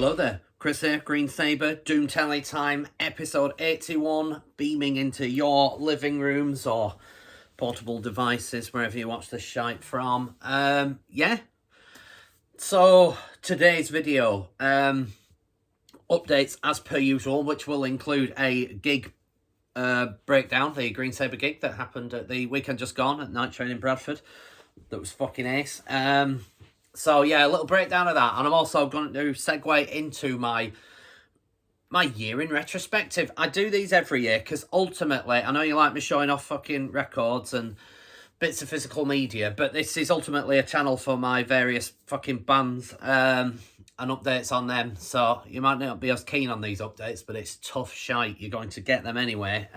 Hello there, Kris here, Green Sabre, Doom Telly time, episode 81, beaming into your living rooms or portable devices, wherever you watch this shite from. Yeah. So, today's video, updates as per usual, which will include a gig breakdown, the Green Sabre gig that happened at the weekend just gone at Night Train in Bradford. That was fucking ace. So yeah, a little breakdown of that, and I'm also going to segue into my year in retrospective. I do these every year because ultimately, I know you like me showing off fucking records and bits of physical media, but this is ultimately a channel for my various fucking bands and updates on them. So you might not be as keen on these updates, but it's tough shite. You're going to get them anyway.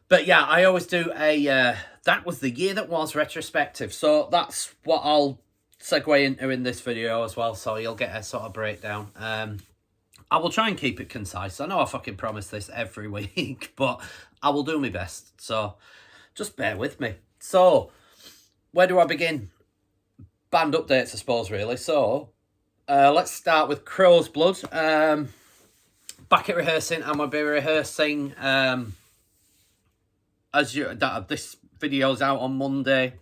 But yeah, I always do a that was the year that was retrospective. So that's what I'll segue into in this video as well, so you'll get a sort of breakdown. I will try and keep it concise. I know I fucking promise this every week, but I will do my best, so just bear with me. So, where do I begin? Band updates, I suppose, really. So, let's start with Crow's Blood. Back at rehearsing, and we'll be rehearsing this video's out on Monday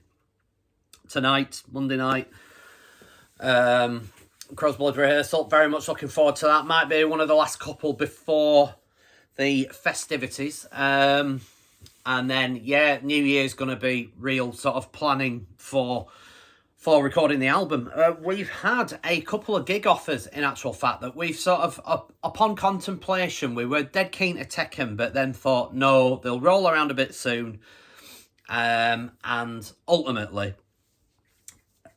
night. Crow's Blood rehearsal, very much looking forward to that. Might be one of the last couple before the festivities. And then, yeah, New Year's going to be real sort of planning for recording the album. We've had a couple of gig offers, in actual fact, that we've sort of, upon contemplation, we were dead keen to take them, but then thought, no, they'll roll around a bit soon. And ultimately,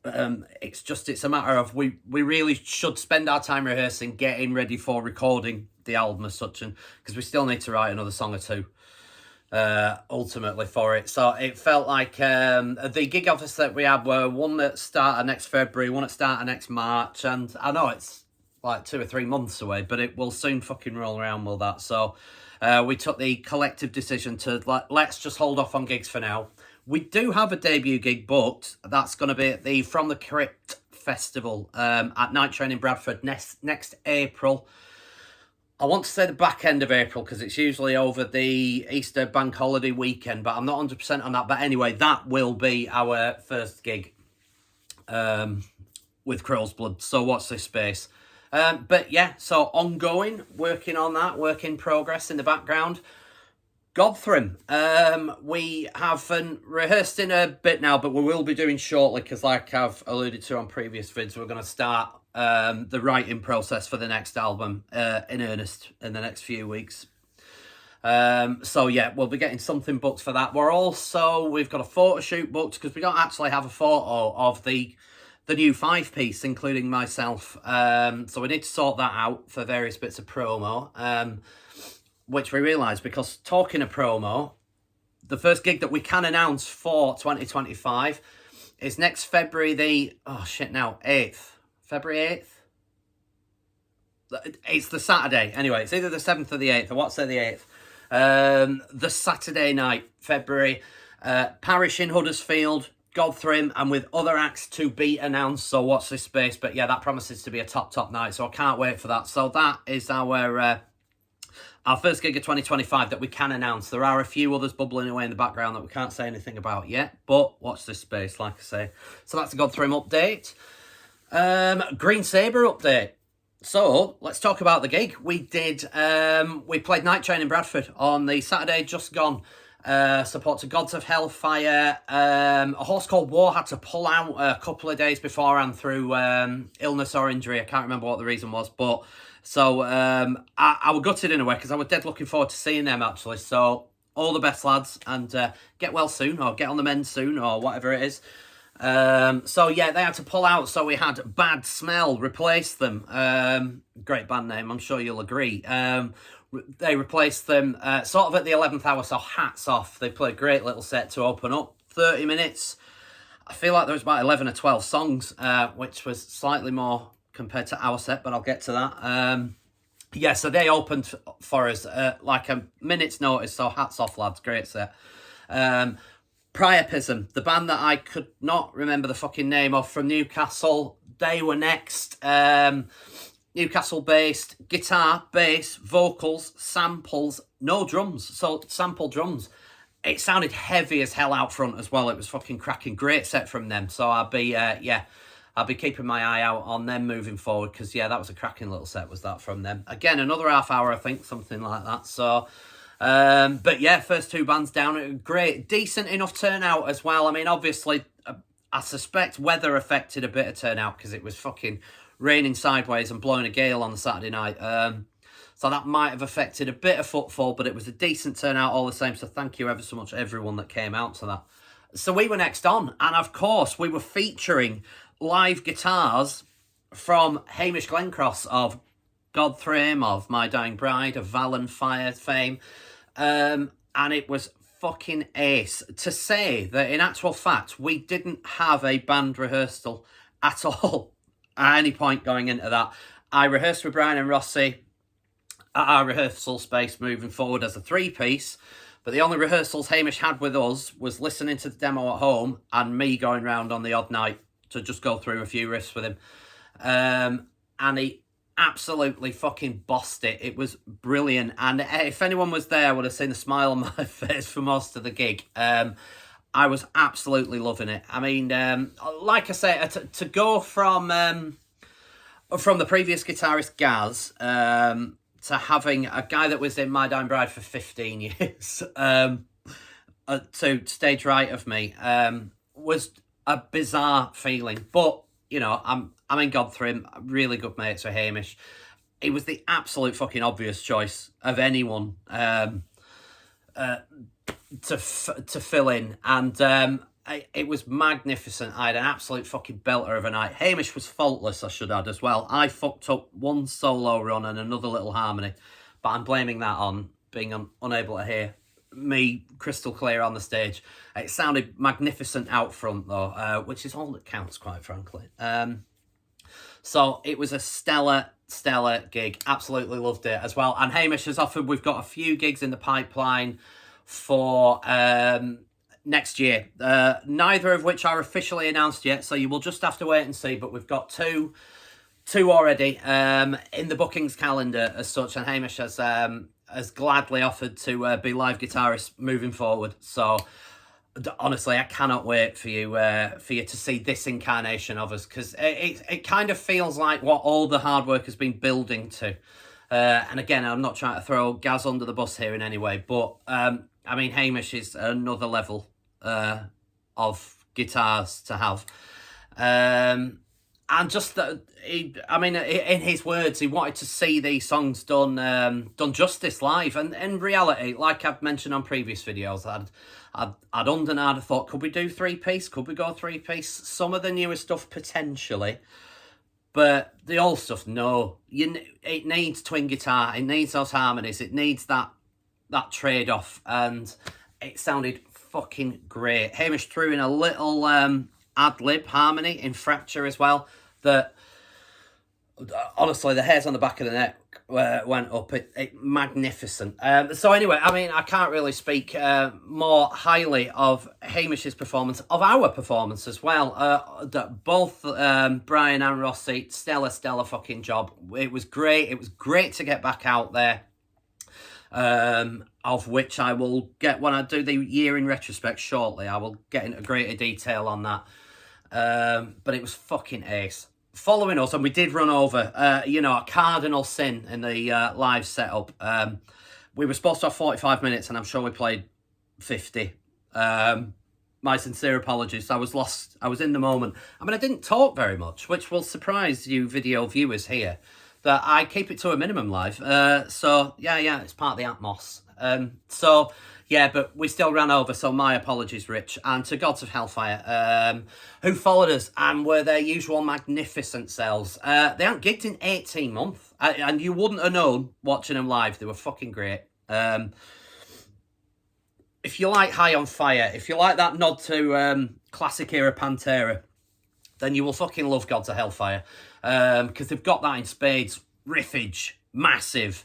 it's a matter of we really should spend our time rehearsing, getting ready for recording the album as such, and because we still need to write another song or two ultimately for it. So it felt like the gig offers that we had were one that started next February, one that started next March, and I know it's like 2 or 3 months away, but it will soon fucking roll around, will that? So we took the collective decision to let's just hold off on gigs for now. We do have a debut gig booked. That's going to be at the From the Crypt Festival at Night Train in Bradford next April. I want to say the back end of April because it's usually over the Easter bank holiday weekend, but I'm not 100% on that. But anyway, that will be our first gig with Crow's Blood. So watch this space. But yeah, so ongoing, working on that, work in progress in the background. Godthrim, we haven't rehearsed in a bit now, but we will be doing shortly because, like I've alluded to on previous vids, we're going to start the writing process for the next album in earnest in the next few weeks. So yeah, we'll be getting something booked for that. We've got a photo shoot booked because we don't actually have a photo of the new 5-piece, including myself. So we need to sort that out for various bits of promo. Which we realised, because talking of promo, the first gig that we can announce for 2025 is next February the 8th. February 8th? It's the Saturday. Anyway, it's either the 7th or the 8th. I want to say the 8th. The Saturday night, February. Parish in Huddersfield, Godthrim, and with other acts to be announced. So watch this space. But yeah, that promises to be a top night. So I can't wait for that. So that is our first gig of 2025 that we can announce. There are a few others bubbling away in the background that we can't say anything about yet, but watch this space, like I say. So that's a Godthrim update. Green Sabre update. So let's talk about the gig. We played Night Train in Bradford on the Saturday just gone. Support to Gods of Hellfire. A horse called War had to pull out a couple of days beforehand through illness or injury. I can't remember what the reason was, but so I was gutted in a way because I was dead looking forward to seeing them actually. So all the best, lads, and get well soon, or get on the mend soon, or whatever it is. So yeah, they had to pull out, so we had Bad Smell replace them. Great band name, I'm sure you'll agree. They replaced them sort of at the 11th hour, so hats off. They played a great little set to open up. 30 minutes. I feel like there was about 11 or 12 songs, which was slightly more compared to our set, but I'll get to that. Yeah, so they opened for us like a minute's notice, so hats off, lads. Great set. Priapism, the band that I could not remember the fucking name of from Newcastle, they were next. Newcastle-based, guitar, bass, vocals, samples, no drums. So sample drums. It sounded heavy as hell out front as well. It was fucking cracking. Great set from them. So I'll be keeping my eye out on them moving forward because, yeah, that was a cracking little set, was that, from them. Again, another half hour, I think, something like that. So, but yeah, first two bands down. Great. Decent enough turnout as well. I mean, obviously, I suspect weather affected a bit of turnout because it was fucking raining sideways and blowing a gale on the Saturday night. So that might have affected a bit of footfall, but it was a decent turnout all the same. So thank you ever so much, everyone that came out to that. So we were next on, and of course, we were featuring live guitars from Hamish Glencross of Godthrim, of My Dying Bride, of Val and Fire fame. And it was fucking ace. To say that, in actual fact, we didn't have a band rehearsal at all at any point going into that. I rehearsed with Brian and Rossi at our rehearsal space moving forward as a three-piece, but the only rehearsals Hamish had with us was listening to the demo at home and me going round on the odd night to just go through a few riffs with him. And he absolutely fucking bossed it. It was brilliant. And if anyone was there, would have seen the smile on my face for most of the gig. I was absolutely loving it. I mean, like I say, to go from the previous guitarist Gaz to having a guy that was in My Dying Bride for 15 years to stage right of me was a bizarre feeling. But, you know, I'm in Godthrim, really good mates with Hamish. He was the absolute fucking obvious choice of anyone to fill in, and it was magnificent. I had an absolute fucking belter of a night. Hamish was faultless, I should add, as well. I fucked up one solo run and another little harmony, but I'm blaming that on being unable to hear me crystal clear on the stage. It sounded magnificent out front, though, which is all that counts, quite frankly. So it was a stellar gig. Absolutely loved it as well. And Hamish has offered, we've got a few gigs in the pipeline for next year, neither of which are officially announced yet, so you will just have to wait and see. But we've got two already in the bookings calendar as such, and Hamish has gladly offered to be live guitarist moving forward. So honestly, I cannot wait for you to see this incarnation of us, because it kind of feels like what all the hard work has been building to. And again, I'm not trying to throw Gaz under the bus here in any way, but I mean, Hamish is another level of guitars to have. And just that, in his words, he wanted to see these songs done justice live. And in reality, like I've mentioned on previous videos, I'd and I'd thought, could we do three-piece? Could we go three-piece? Some of the newer stuff, potentially. But the old stuff, no. It needs twin guitar. It needs those harmonies. It needs that trade-off. And it sounded fucking great. Hamish threw in a little ad-lib harmony in Fracture as well. That, honestly, the hairs on the back of the neck went up. It magnificent. So anyway, I mean, I can't really speak more highly of Hamish's performance, of our performance as well. Both Brian and Rossi, stellar fucking job. It was great. It was great to get back out there. Of which I will get when I do the year in retrospect shortly. I will get into greater detail on that. But it was fucking ace. Following us, and we did run over, a cardinal sin in the live setup. We were supposed to have 45 minutes, and I'm sure we played 50. My sincere apologies. I was lost. I was in the moment. I mean, I didn't talk very much, which will surprise you video viewers here, that I keep it to a minimum live. So, yeah, it's part of the atmos. But we still ran over, so my apologies, Rich. And to Gods of Hellfire, who followed us and were their usual magnificent selves. They haven't gigged in 18 months, and you wouldn't have known watching them live. They were fucking great. If you like High on Fire, if you like that nod to classic era Pantera, then you will fucking love Gods of Hellfire. Because they've got that in spades. Riffage, massive.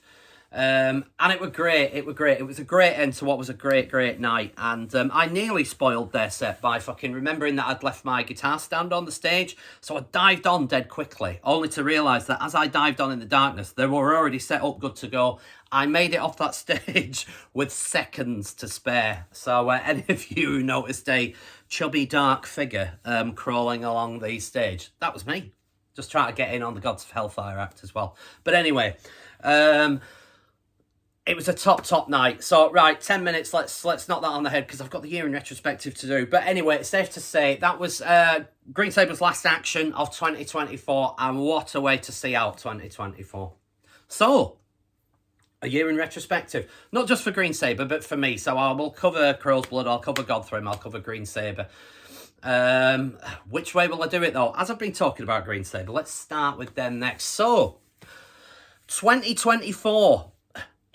And it was great. It was great. It was a great end to what was a great night. And I nearly spoiled their set by fucking remembering that I'd left my guitar stand on the stage. So I dived on dead quickly, only to realise that as I dived on in the darkness, they were already set up good to go. I made it off that stage with seconds to spare. So any of you who noticed a chubby dark figure crawling along the stage, that was me. Just trying to get in on the Gods of Hellfire act as well. But anyway, it was a top night. So, right, 10 minutes, let's knock that on the head because I've got the year in retrospective to do. But anyway, it's safe to say that was Green Sabre's last action of 2024, and what a way to see out 2024. So, a year in retrospective, not just for Green Sabre, but for me. So I will cover Crow's Blood, I'll cover Godthrim, I'll cover Green Sabre. Which way will I do it though? As I've been talking about Green Sabre, let's start with them next. So, 2024,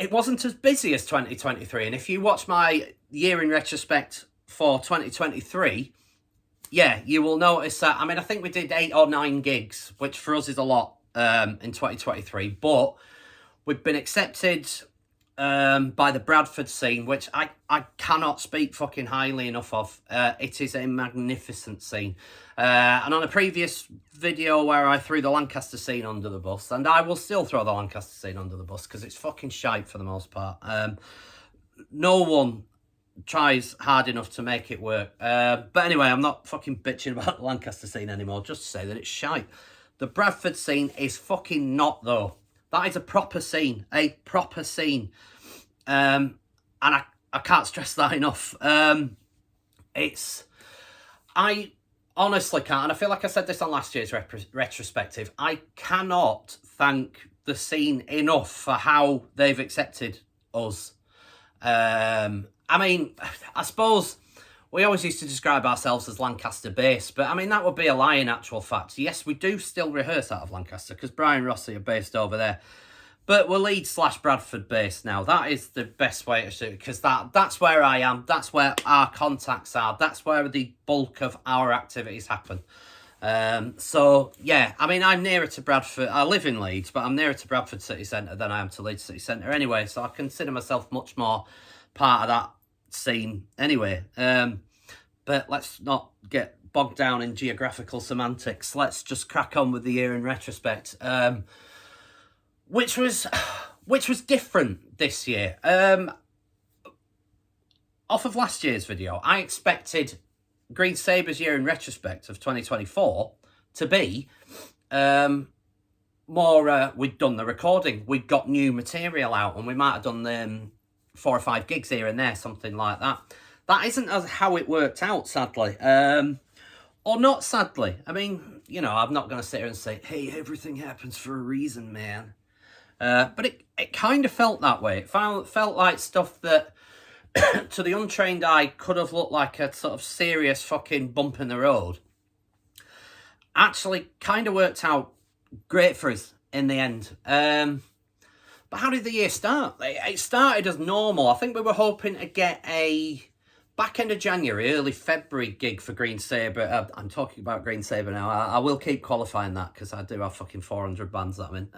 it wasn't as busy as 2023. And if you watch my year in retrospect for 2023, yeah, you will notice that, I mean, I think we did 8 or 9 gigs, which for us is a lot in 2023, but we've been accepted by the Bradford scene, which I cannot speak fucking highly enough of. It is a magnificent scene. And on a previous video where I threw the Lancaster scene under the bus, and I will still throw the Lancaster scene under the bus because it's fucking shite for the most part. No one tries hard enough to make it work. But anyway, I'm not fucking bitching about the Lancaster scene anymore, just to say that it's shite. The Bradford scene is fucking not, though. That is a proper scene, and I can't stress that enough. I honestly can't, and I feel like I said this on last year's retrospective, I cannot thank the scene enough for how they've accepted us. I mean, I suppose we always used to describe ourselves as Lancaster based, but I mean, that would be a lie in actual fact. Yes, we do still rehearse out of Lancaster because Brian Rossi are based over there, but we're Leeds/Bradford based now. That is the best way to do it because that's where I am. That's where our contacts are. That's where the bulk of our activities happen. So, yeah, I mean, I'm nearer to Bradford. I live in Leeds, but I'm nearer to Bradford City Centre than I am to Leeds City Centre anyway, so I consider myself much more part of that scene anyway. But let's not get bogged down in geographical semantics. Let's just crack on with the year in retrospect, which was different this year. Off of last year's video, I expected Green Sabre's year in retrospect of 2024 to be more, we'd done the recording, we'd got new material out, and we might have done 4 or 5 gigs here and there, something like that. That isn't how it worked out, sadly. Or not sadly. I mean, you know, I'm not going to sit here and say, hey, everything happens for a reason, man. But it kind of felt that way. It felt like stuff that, to the untrained eye, could have looked like a sort of serious fucking bump in the road. Actually kind of worked out great for us in the end. But how did the year start? It started as normal. I think we were hoping to get a back end of January, early February gig for Green Sabre. I'm talking about Green Sabre now. I will keep qualifying that because I do have fucking 400 bands that I'm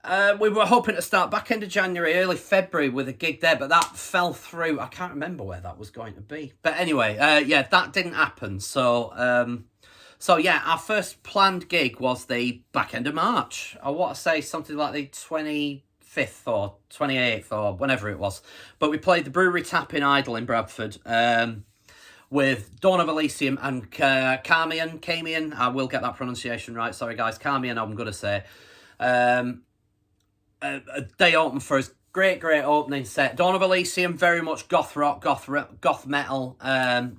in. We were hoping to start back end of January, early February with a gig there, but that fell through. I can't remember where that was going to be. But anyway, yeah, that didn't happen. So yeah, our first planned gig was the back end of March. I want to say something like the 25th or 28th or whenever it was. But we played the Brewery Tap in Idle in Bradford with Dawn of Elysium and Camion. I will get that pronunciation right. Sorry, guys. Camion, I'm going to say. They opened for us. Great opening set. Dawn of Elysium, very much goth rock, goth metal.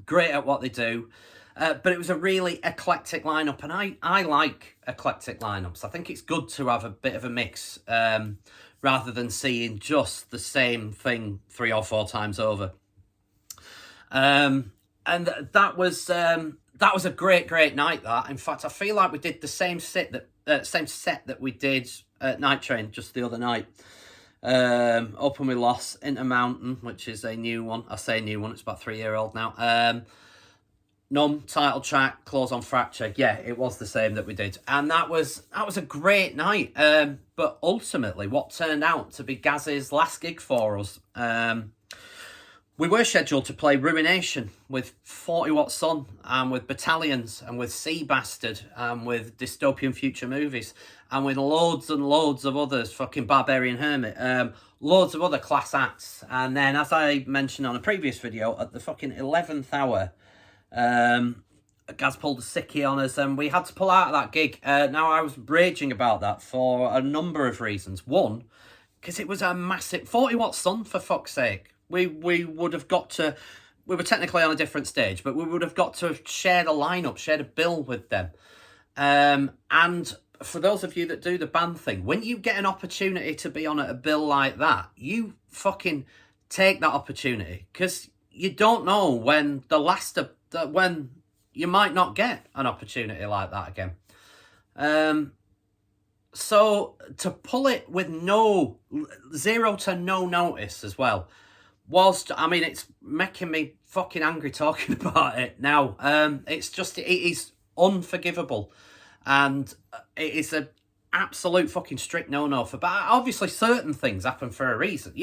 Great at what they do. But it was a really eclectic lineup, and I like eclectic lineups. I think it's good to have a bit of a mix, rather than seeing just the same thing 3 or 4 times over. And that was a great night. That, in fact, I feel like we did the same set that we did at Night Train just the other night. Open with Loss, Intermountain, which is a new one. I say new one; it's about 3-year-old now. Numb, title track, Close on Fracture. Yeah, it was the same that we did. And that was a great night. But ultimately, what turned out to be Gaz's last gig for us, we were scheduled to play Ruination with 40 Watt Sun and with Battalions and with Sea Bastard and with Dystopian Future Movies and with loads and loads of others, fucking Barbarian Hermit, loads of other class acts. And then, as I mentioned on a previous video, at the fucking 11th hour, Gaz pulled a sickie on us and we had to pull out of that gig. Now, I was raging about that for a number of reasons. One, because it was a massive 40 Watt Sun, for fuck's sake. We would have got to, we were technically on a different stage, but we would have got to share the lineup, share the bill with them. And for those of you that do the band thing, when you get an opportunity to be on a bill like that, you fucking take that opportunity, because you don't know when when you might not get an opportunity like that again. So to pull it with zero to no notice as well it's making me fucking angry talking about it now. It is unforgivable, and it is an absolute fucking strict no-no but obviously certain things happen for a reason,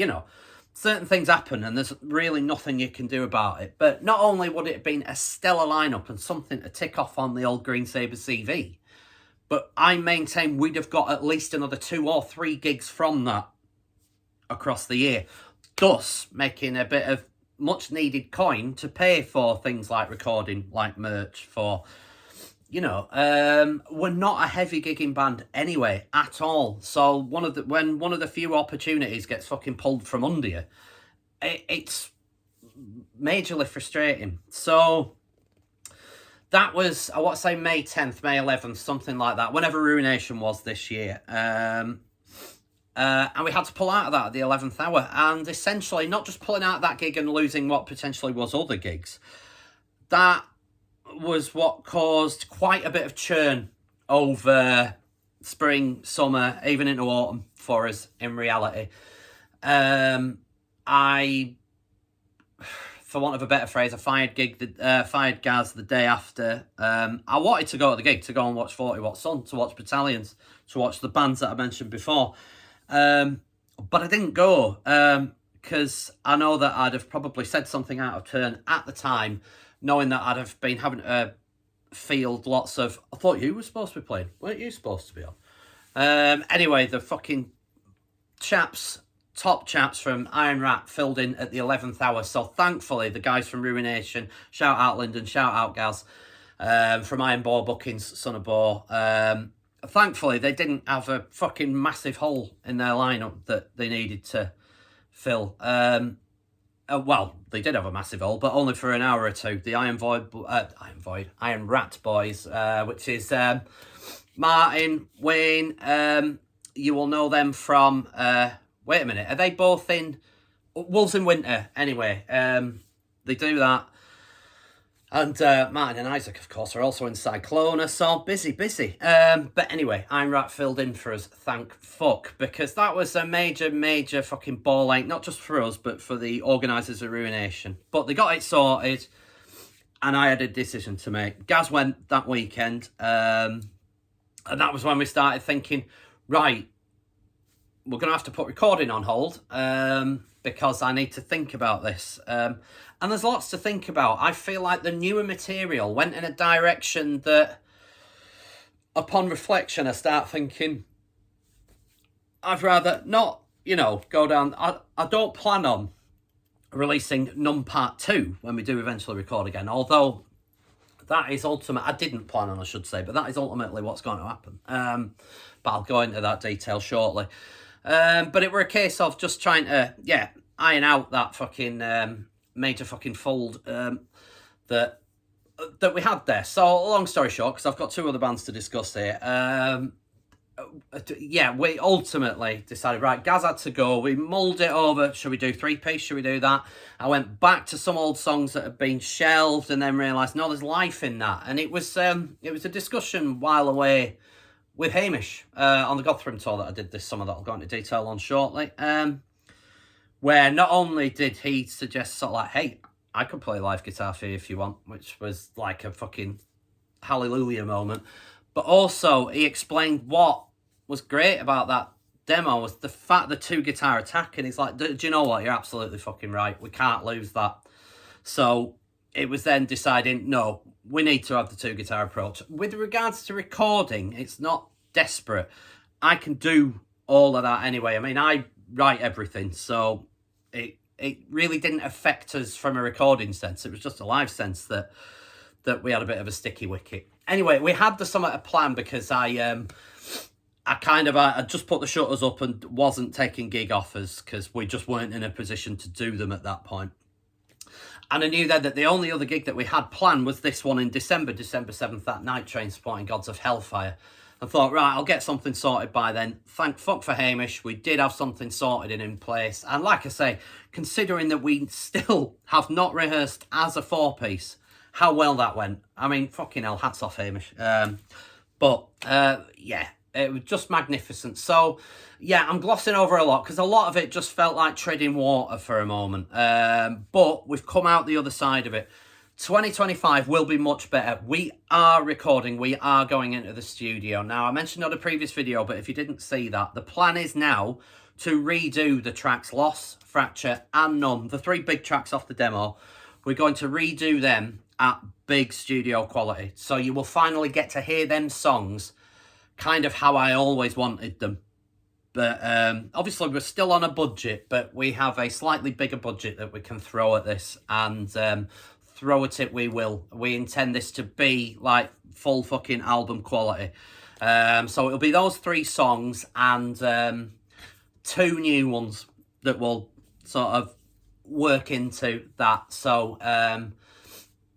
certain things happen and there's really nothing you can do about it. But not only would it have been a stellar lineup and something to tick off on the old Green Sabre CV, but I maintain we'd have got at least another 2 or 3 gigs from that across the year, thus making a bit of much needed coin to pay for things like recording, like merch, for, we're not a heavy gigging band anyway at all. So when one of the few opportunities gets fucking pulled from under you, it's majorly frustrating. So that was, I want to say May 10th, May 11th, something like that, whenever Ruination was this year. And we had to pull out of that at the 11th hour. And essentially, not just pulling out of that gig and losing what potentially was other gigs, that was what caused quite a bit of churn over spring, summer, even into autumn for us in reality. For want of a better phrase, I fired Gaz the day after. I wanted to go to the gig, to go and watch 40 Watt Sun, to watch Battalions, to watch the bands that I mentioned before. But I didn't go, because I know that I'd have probably said something out of turn at the time, knowing that I'd have been having to field lots of, I thought you were supposed to be playing. Weren't you supposed to be on? Anyway, the fucking top chaps from Iron Rat filled in at the 11th hour. So thankfully, the guys from Ruination, shout out Lyndon, shout out Gaz, from Iron Boar Bookings, Son of Boar. Thankfully, they didn't have a fucking massive hole in their lineup that they needed to fill. Well, they did have a massive hole, but only for an hour or two. The Iron Rat boys, which is Martin, Wayne. You will know them from. Wait a minute, are they both in Wolves in Winter? Anyway, they do that. And Martin and Isaac, of course, are also in Cyclona, so busy. But anyway, Iron Rat filled in for us, thank fuck, because that was a major fucking ball ache, not just for us, but for the organisers of Ruination. But they got it sorted, and I had a decision to make. Gaz went that weekend, and that was when we started thinking, right, we're going to have to put recording on hold, because I need to think about this. And there's lots to think about. I feel like the newer material went in a direction that, upon reflection, I start thinking, I'd rather not, go down. I don't plan on releasing Numb Part 2 when we do eventually record again, although that is I didn't plan on, I should say, but that is ultimately what's going to happen. But I'll go into that detail shortly. But it were a case of just trying to, iron out that fucking major fucking fold that we had there. So, long story short, because I've got 2 other bands to discuss here, we ultimately decided, right, Gaz had to go. We mulled it over. Should we do 3-piece? Should we do that? I went back to some old songs that had been shelved and then realised, no, there's life in that. And it was a discussion while away with Hamish on the Gotham tour that I did this summer that I'll go into detail on shortly, where not only did he suggest sort of like, hey, I could play live guitar for you if you want, which was like a fucking hallelujah moment. But also, he explained what was great about that demo was the fact the 2-guitar attack, and he's like, do you know what, you're absolutely fucking right, we can't lose that. So it was then deciding, no, we need to have the 2-guitar approach. With regards to recording, it's not desperate. I can do all of that anyway. I mean, I write everything, so it really didn't affect us from a recording sense. It was just a live sense that we had a bit of a sticky wicket. Anyway, we had the summer to plan because I just put the shutters up and wasn't taking gig offers because we just weren't in a position to do them at that point. And I knew then that the only other gig that we had planned was this one in December 7th, at Night Train supporting Gods of Hellfire. I thought, right, I'll get something sorted by then. Thank fuck for Hamish, we did have something sorted and in place. And like I say, considering that we still have not rehearsed as a 4-piece, how well that went. I mean, fucking hell, hats off Hamish. Yeah, it was just magnificent. So, yeah, I'm glossing over a lot because a lot of it just felt like treading water for a moment. But we've come out the other side of it. 2025 will be much better. We are recording. We are going into the studio. Now, I mentioned on a previous video, but if you didn't see that, the plan is now to redo the tracks Loss, Fracture and Numb, the 3 big tracks off the demo. We're going to redo them at big studio quality. So you will finally get to hear them songs kind of how I always wanted them. But obviously we're still on a budget, but we have a slightly bigger budget that we can throw at this, and throw at it we will. We intend this to be like full fucking album quality. So it'll be those 3 songs and 2 new ones that will sort of work into that. So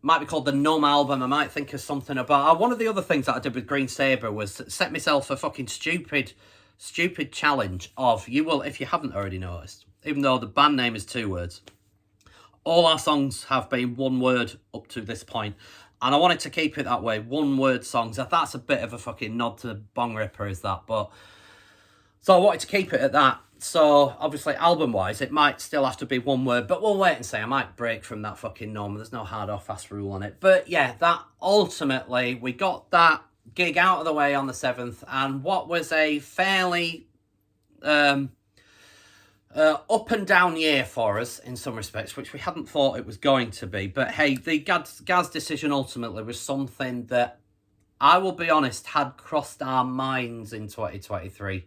might be called the Numb album. I might think of something about... one of the other things that I did with Green Sabre was set myself a fucking stupid challenge of, you will, if you haven't already noticed, even though the band name is 2 words, all our songs have been 1 word up to this point. And I wanted to keep it that way, 1 word songs. That's a bit of a fucking nod to Bong Ripper, is that? But so I wanted to keep it at that. So obviously album-wise, it might still have to be 1 word, but we'll wait and see. I might break from that fucking norm. There's no hard or fast rule on it. But yeah, that ultimately, we got that gig out of the way on the 7th, and what was a fairly up and down year for us in some respects, which we hadn't thought it was going to be. But hey, the Gaz decision ultimately was something that, I will be honest, had crossed our minds in 2023,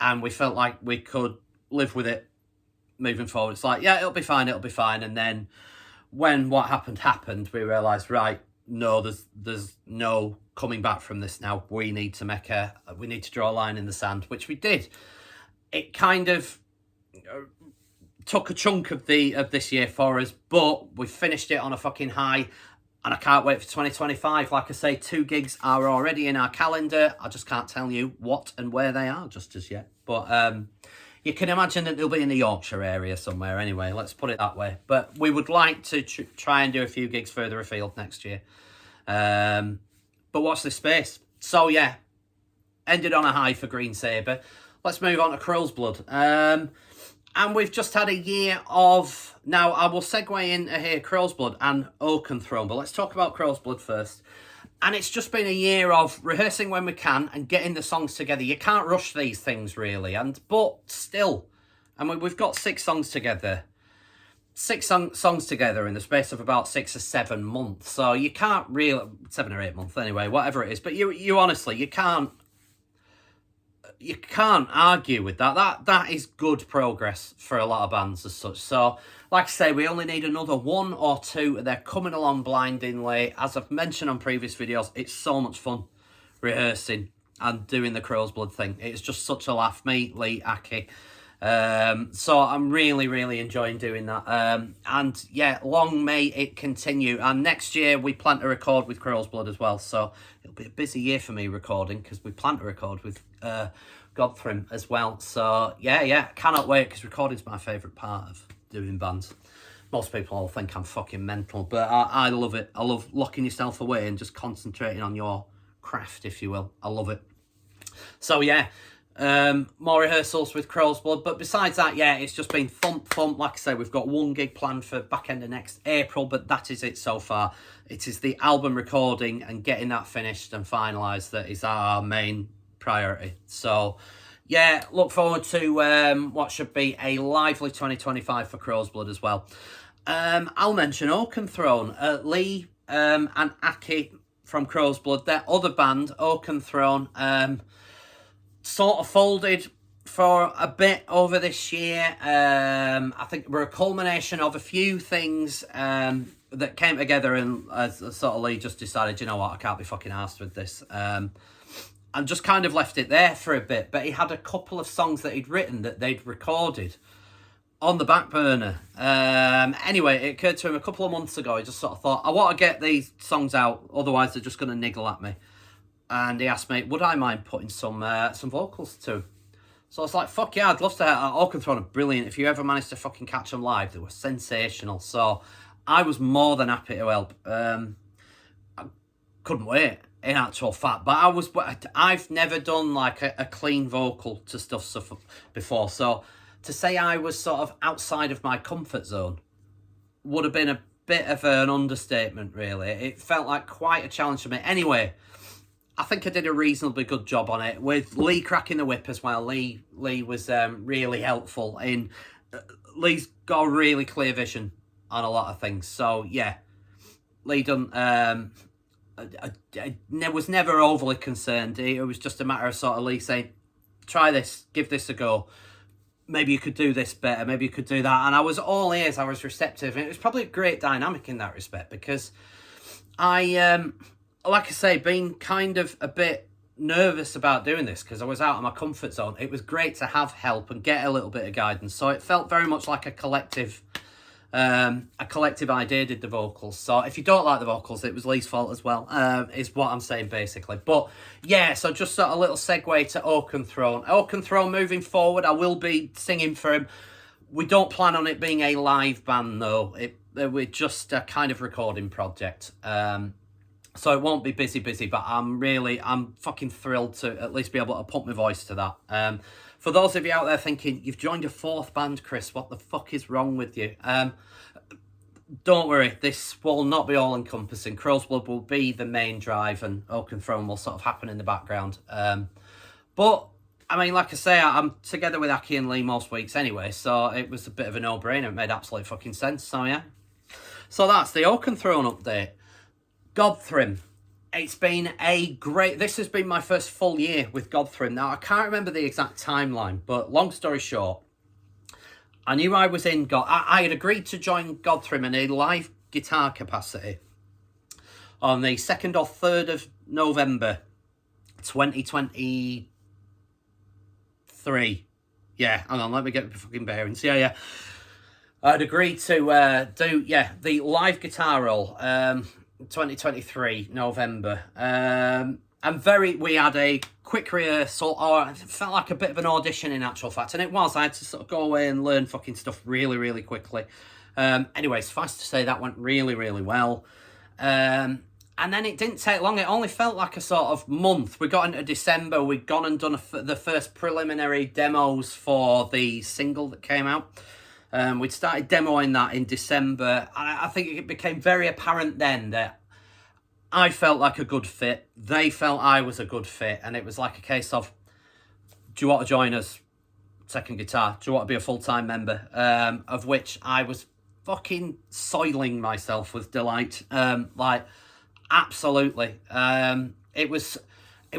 and we felt like we could live with it moving forward. It's like, yeah, it'll be fine, and then when what happened, we realised, right, no, there's no coming back from this now. We need to draw a line in the sand, which we did. It kind of took a chunk of this year for us, but we finished it on a fucking high, and I can't wait for 2025. Like I say, 2 gigs are already in our calendar. I just can't tell you what and where they are just as yet, but you can imagine that they'll be in the Yorkshire area somewhere anyway, let's put it that way. But we would like to try and do a few gigs further afield next year. But watch this space. So yeah, ended on a high for Green Sabre. Let's move on to Krill's Blood. And we've just had a year of... Now, I will segue into here, Krill's Blood and Oaken Throne, but let's talk about Krill's Blood first. And it's just been a year of rehearsing when we can and getting the songs together. You can't rush these things, really. But still, I mean, we've got 6 songs together. 6 songs together in the space of about 6 or 7 months. So you can't really... 7 or 8 months, anyway, whatever it is. But you honestly, you can't argue with that. That is good progress for a lot of bands as such. So, like I say, we only need another 1 or 2. They're coming along blindingly. As I've mentioned on previous videos, it's so much fun rehearsing and doing the Crow's Blood thing. It's just such a laugh. Me, Lee, Aki. So I'm really, really enjoying doing that. And yeah, long may it continue. And next year we plan to record with Crow's Blood as well. So it'll be a busy year for me recording, because we plan to record with Godthrim as well. So yeah, cannot wait, because recording's my favourite part of doing bands. Most people all think I'm fucking mental, but I love it. I love locking yourself away and just concentrating on your craft, if you will. I love it. So yeah, More rehearsals with Crow's Blood, but besides that, yeah, it's just been thump. Like I say, we've got one gig planned for back end of next April, but that is it so far. It is the album recording and getting that finished and finalised that is our main priority. So yeah, look forward to what should be a lively 2025 for Crow's Blood as well. I'll mention Oaken Throne. Lee and Aki from Crow's Blood, their other band, Oaken Throne, sort of folded for a bit over this year. I think we're a culmination of a few things that came together, and sort of Lee just decided, you know what, I can't be fucking arsed with this. And just kind of left it there for a bit. But he had a couple of songs that he'd written that they'd recorded on the back burner. Anyway, it occurred to him a couple of months ago. He just sort of thought, I want to get these songs out, otherwise they're just going to niggle at me. And he asked me, would I mind putting some vocals to? So I was like, fuck yeah, I'd love to. Oaken Throne are brilliant. If you ever managed to fucking catch them live, they were sensational. So I was more than happy to help. I couldn't wait, in actual fact. But I've never done like a clean vocal to stuff before. So to say I was sort of outside of my comfort zone would have been a bit of an understatement, really. It felt like quite a challenge for me. Anyway, I think I did a reasonably good job on it, with Lee cracking the whip as well. Lee was really helpful. Lee's got a really clear vision on a lot of things. So yeah, Lee done. I was never overly concerned. It was just a matter of sort of Lee saying, try this, give this a go. Maybe you could do this better, maybe you could do that. And I was all ears, I was receptive. And it was probably a great dynamic in that respect, because I, like I say, been kind of a bit nervous about doing this because I was out of my comfort zone. It was great to have help and get a little bit of guidance. So it felt very much like a collective idea did the vocals. So if you don't like the vocals, it was Lee's fault as well, is what I'm saying basically. But yeah, so just sort of a little segue to Oaken Throne. Oaken Throne moving forward, I will be singing for him. We don't plan on it being a live band though. We're just a kind of recording project. So it won't be busy, but I'm fucking thrilled to at least be able to put my voice to that. For those of you out there thinking, you've joined a fourth band, Kris, what the fuck is wrong with you? Don't worry, this will not be all-encompassing. Crow's Blood will be the main drive, and Oaken Throne will sort of happen in the background. But, I mean, like I say, I'm together with Aki and Lee most weeks anyway, so it was a bit of a no-brainer. It made absolute fucking sense, so yeah. So that's the Oaken Throne update. Godthrim. It's been this has been my first full year with Godthrim. Now, I can't remember the exact timeline, but long story short, I knew I was in I had agreed to join Godthrim in a live guitar capacity on the 2nd or 3rd of November 2023. Yeah, hang on, let me get the fucking bearings. Yeah. I'd agreed to do the live guitar role 2023 November. We had a quick rehearsal, or it felt like a bit of an audition in actual fact, and it was. I had to sort of go away and learn fucking stuff really, really quickly. Anyway, suffice to say that went really, really well. And then it didn't take long. It only felt like a sort of month. We got into December. We'd gone and done the first preliminary demos for the single that came out. We'd started demoing that in December. I think it became very apparent then that I felt like a good fit. They felt I was a good fit. And it was like a case of, do you want to join us? Second guitar. Do you want to be a full-time member? Of which I was fucking soiling myself with delight. Absolutely. It was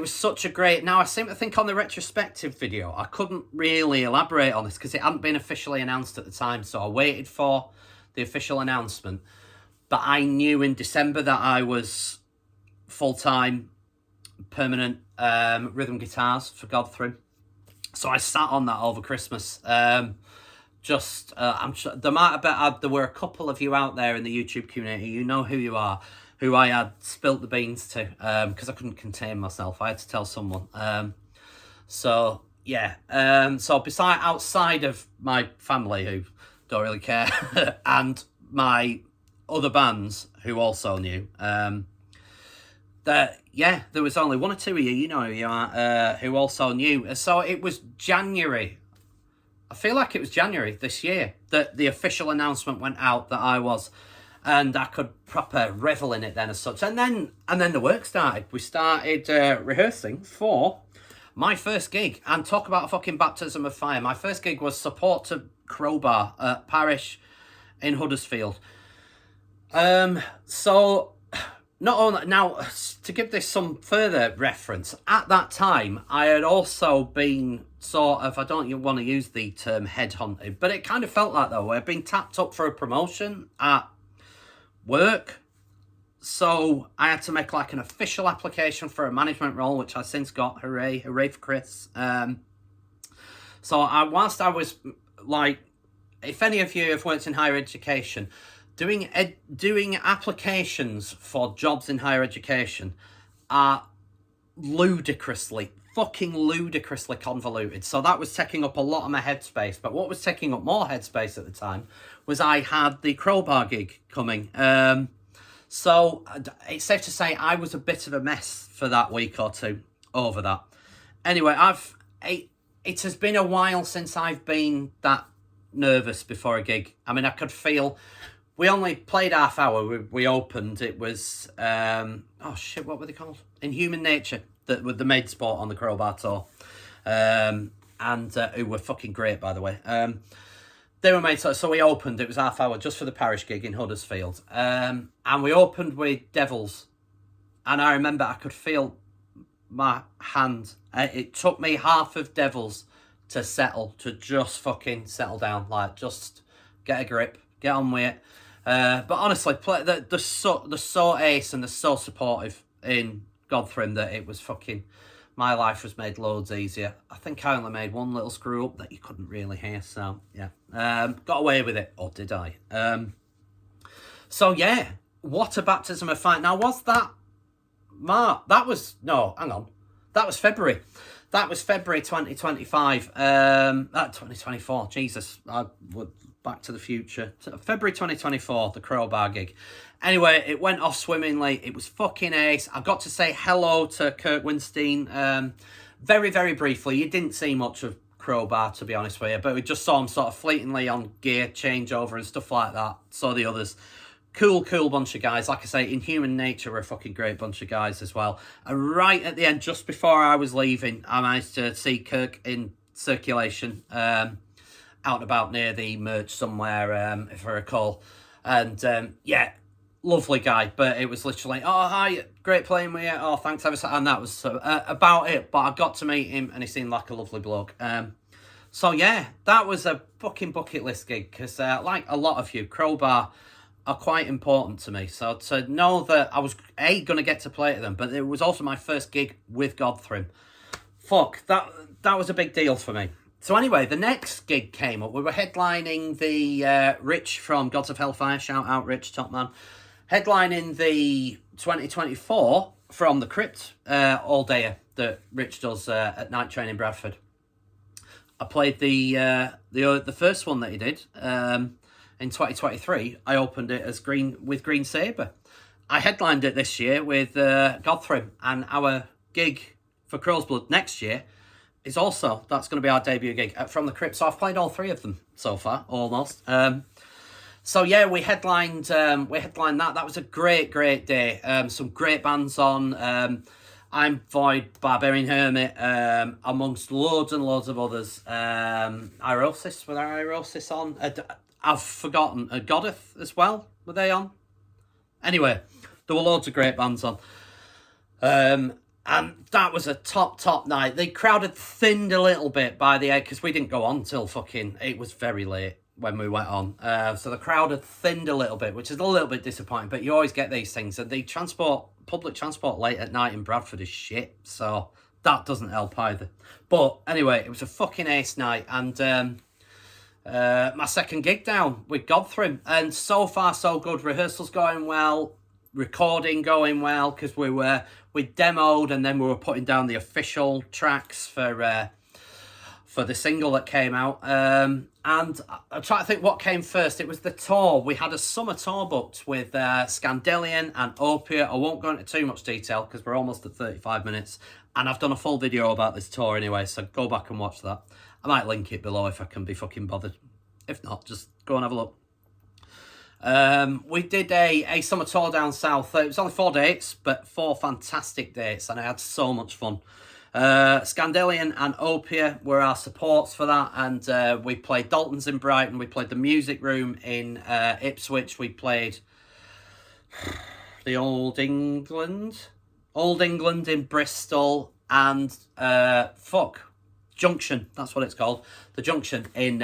such a great... Now, I seem to think on the retrospective video, I couldn't really elaborate on this because it hadn't been officially announced at the time, so I waited for the official announcement. But I knew in December that I was full-time, permanent rhythm guitars for Godthrim. So I sat on that over Christmas. I'm sure there were a couple of you out there in the YouTube community, you know who you are, who I had spilt the beans to, because I couldn't contain myself. I had to tell someone. So outside of my family, who don't really care, and my other bands who also knew, yeah, there was only one or two of you, you know who you are, who also knew. So it was January. I feel like it was January this year that the official announcement went out that I was, and I could proper revel in it then as such. And then the work started. We started rehearsing for my first gig, and talk about a fucking baptism of fire. My first gig was support to Crowbar at Parish in Huddersfield. So not only now, to give this some further reference, at that time I had also been sort of, I don't want to use the term headhunted, but it kind of felt like that way. I'd been tapped up for a promotion at work, so I had to make like an official application for a management role, which I since got. Hooray for Kris. So whilst I was like, if any of you have worked in higher education, doing applications for jobs in higher education are fucking ludicrously convoluted. So that was taking up a lot of my headspace. But what was taking up more headspace at the time was I had the Crowbar gig coming. So it's safe to say I was a bit of a mess for that week or two over that. Anyway, it has been a while since I've been that nervous before a gig. I mean, I could feel... We only played half hour. We opened. It was, what were they called? Inhuman Nature, that were the main sport on the Crowbar tour. And who were fucking great, by the way. They were made, so we opened. It was half hour just for the Parish gig in Huddersfield. And we opened with Devils. And I remember I could feel my hand. It took me half of Devils to just fucking settle down. Like, just get a grip, get on with it. But honestly, they're so ace and they're so supportive in Godthrim that it was fucking... My life was made loads easier. I think I only made one little screw up that you couldn't really hear, so yeah. Got away with it, or did I? So yeah, what a baptism of fire. Now, was that March? That was... No, hang on. That was February. That was February 2025. 2024, Jesus. I would... Back to the Future. February 2024, the Crowbar gig. Anyway, it went off swimmingly. It was fucking ace. I got to say hello to Kirk Winstein very, very briefly. You didn't see much of Crowbar, to be honest with you, but we just saw him sort of fleetingly on gear changeover and stuff like that. Saw the others. Cool bunch of guys. Like I say, Inhuman Nature were a fucking great bunch of guys as well. And right at the end, just before I was leaving, I managed to see Kirk in circulation. Out and about near the merch somewhere, if I recall. And, yeah, lovely guy. But it was literally, oh, hi, great playing with you. Oh, thanks ever so much. And that was about it. But I got to meet him, and he seemed like a lovely bloke. So, yeah, that was a fucking bucket list gig. Because, like a lot of you, Crowbar are quite important to me. So to know that I was, going to get to play to them, but it was also my first gig with Godthrim. Fuck, that was a big deal for me. So anyway, the next gig came up. We were headlining the Rich from Gods of Hellfire. Shout out, Rich, top man. Headlining the 2024 from the Crypt all-dayer that Rich does at Night Train in Bradford. I played the first one that he did in 2023. I opened it as with Green Sabre. I headlined it this year with Godthrim, and our gig for Crow's Blood next year is also, that's going to be our debut gig from the Crypt. So I've played all three of them so far, almost. So yeah, we headlined that. That was a great day. Some great bands on. I'm Void, Barbarian Hermit, amongst loads and loads of others. Irosis, were there Irosis on? I've forgotten. Goddeth as well, were they on? Anyway, there were loads of great bands on. And that was a top night. The crowd had thinned a little bit by the end, because we didn't go on till it was very late when we went on. So the crowd had thinned a little bit, which is a little bit disappointing, but you always get these things. And the public transport late at night in Bradford is shit, so that doesn't help either. But anyway, it was a fucking ace night, and my second gig down with Godthrim, and so far so good. Rehearsals going well, recording going well, because we demoed, and then we were putting down the official tracks for the single that came out. And I'm trying to think what came first. It was the tour. We had a summer tour booked with Scandalian and Opia. I won't go into too much detail because we're almost at 35 minutes. And I've done a full video about this tour anyway, so go back and watch that. I might link it below if I can be fucking bothered. If not, just go and have a look. We did a summer tour down south. It was only 4 dates, but 4 fantastic dates, and I had so much fun. Scandalian and Opia were our supports for that, and we played Dalton's in Brighton, we played the Music Room in Ipswich, we played the Old England in Bristol, and Junction, that's what it's called, the Junction in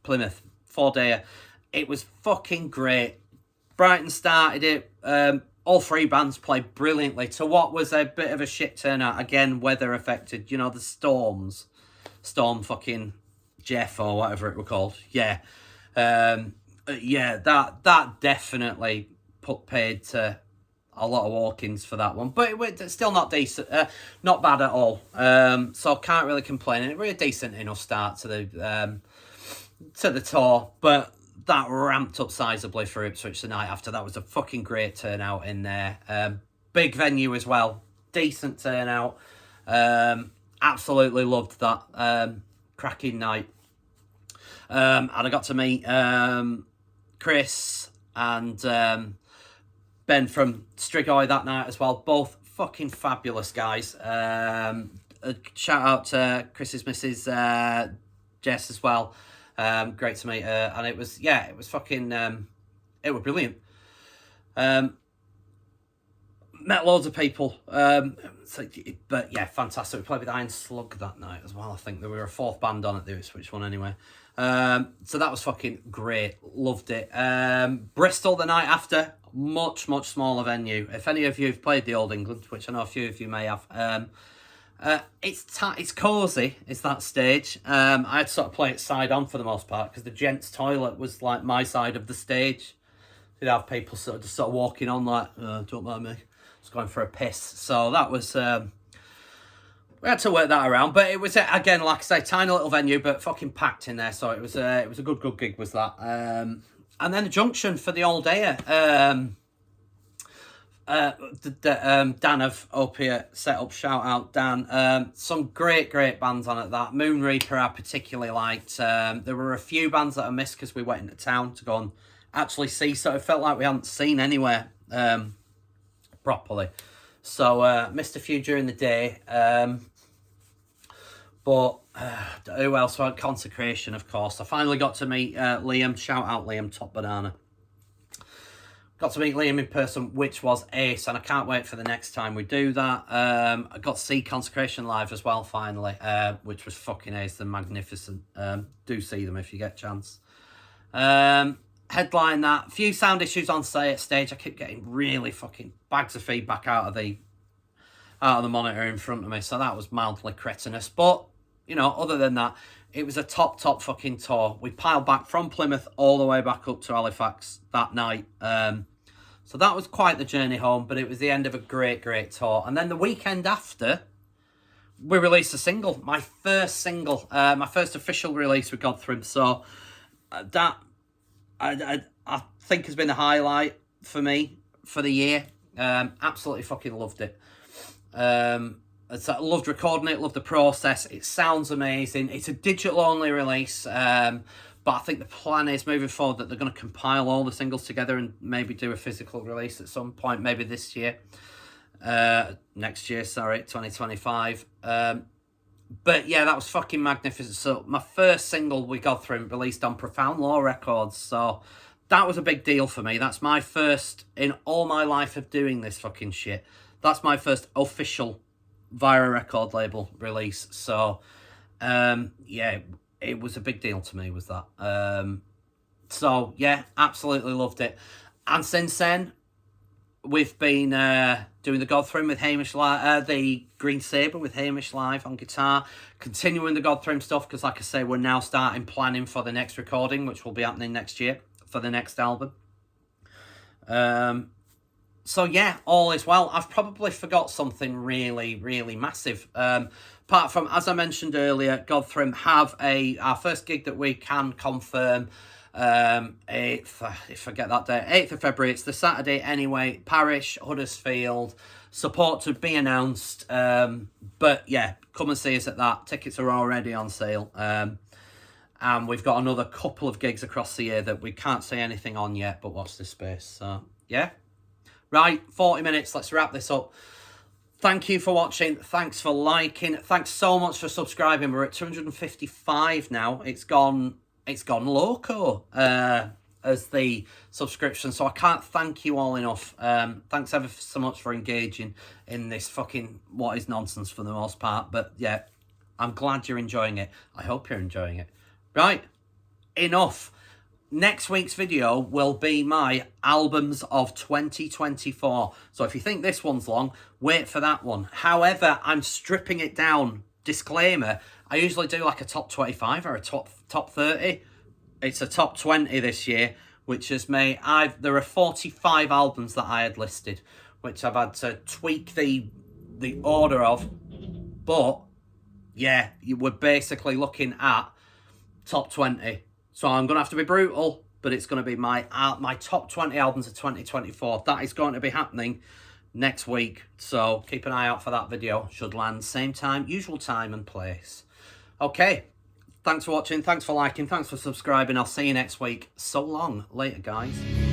Plymouth, 4-dayer. It was fucking great. Brighton started it. All 3 bands played brilliantly to what was a bit of a shit turnout. Again, weather affected. You know, the storms. Storm fucking Jeff or whatever it were called. Yeah. Yeah, that definitely paid to a lot of walk-ins for that one. But it's still not decent. Not bad at all. So can't really complain. It was a decent enough start to the tour. But that ramped up sizably for Ipswich the night after. That was a fucking great turnout in there. Big venue as well. Decent turnout. Absolutely loved that. Cracking night. And I got to meet Kris and Ben from Strigoi that night as well. Both fucking fabulous guys. Shout out to Chris's missus, Jess, as well. Great to meet her, and it was fucking, it was brilliant. Met loads of people, but yeah, fantastic. We played with Iron Slug that night as well. I think there were a 4th band on at the Ipswich one anyway. So that was fucking great. Loved it. Bristol the night after, much smaller venue. If any of you have played the Old England, which I know a few of you may have, it's cosy. It's that stage. I had to sort of play it side on for the most part because the gents' toilet was like my side of the stage. You'd have people sort of walking on like, don't mind me, just going for a piss. So that was we had to work that around. But it was again, like I say, tiny little venue, but fucking packed in there. So it was a good gig, was that. And then the Junction for the all-dayer. Dan of Opia set up, shout out Dan. Some great bands on at that. Moon Reaper I particularly liked. There were a few bands that I missed because we went into town to go and actually see, so it felt like we hadn't seen anywhere properly. So missed a few during the day. But who else? Well, Consecration, of course. I finally got to meet Liam. Shout out Liam, Top Banana. Got to meet Liam in person, which was ace, and I can't wait for the next time we do that. I got to see Consecration live as well, finally, which was fucking ace. They're magnificent. Do see them if you get a chance. Headline that. Few sound issues on stage. I keep getting really fucking bags of feedback out of the monitor in front of me, so that was mildly cretinous. But, you know, other than that, it was a top fucking tour. We piled back from Plymouth all the way back up to Halifax that night. So that was quite the journey home, but it was the end of a great tour. And then the weekend after, we released a single. My first single. My first official release with Godthrim. So that, I think, has been a highlight for me for the year. Absolutely fucking loved it. I loved recording it, loved the process. It sounds amazing. It's a digital-only release, but I think the plan is moving forward that they're going to compile all the singles together and maybe do a physical release at some point, maybe this year. Next year, 2025. But yeah, that was fucking magnificent. So my first single we got through released on Profound Law Records. So that was a big deal for me. That's my first, in all my life of doing this fucking shit, that's my first official via a record label release. So yeah, it was a big deal to me, was that. So yeah, absolutely loved it. And since then, we've been doing the Godthrim with Hamish live, the Green Sabre with Hamish live on guitar, continuing the Godthrim stuff, because like I say, we're now starting planning for the next recording, which will be happening next year for the next album. So yeah, all is well. I've probably forgot something really, really massive. apart from, as I mentioned earlier, Godthrim have our first gig that we can confirm. 8th, I forget that day, 8th of February. It's the Saturday anyway. Parish, Huddersfield. Support to be announced. But yeah, come and see us at that. Tickets are already on sale. And we've got another couple of gigs across the year that we can't say anything on yet, but watch this space. So yeah. Right, 40 minutes. Let's wrap this up. Thank you for watching. Thanks for liking. Thanks so much for subscribing. We're at 255 now. It's gone loco as the subscription. So I can't thank you all enough. Thanks ever so much for engaging in this fucking what is nonsense for the most part. But yeah, I'm glad you're enjoying it. I hope you're enjoying it. Right, enough. Next week's video will be my albums of 2024. So if you think this one's long, wait for that one. However, I'm stripping it down. Disclaimer, I usually do like a top 25 or a top 30. It's a top 20 this year, which is me. There are 45 albums that I had listed, which I've had to tweak the order of. But yeah, we're basically looking at top 20. So I'm going to have to be brutal, but it's going to be my top 20 albums of 2024. That is going to be happening next week. So keep an eye out for that video. Should land same time, usual time and place. Okay. Thanks for watching. Thanks for liking. Thanks for subscribing. I'll see you next week. So long. Later, guys.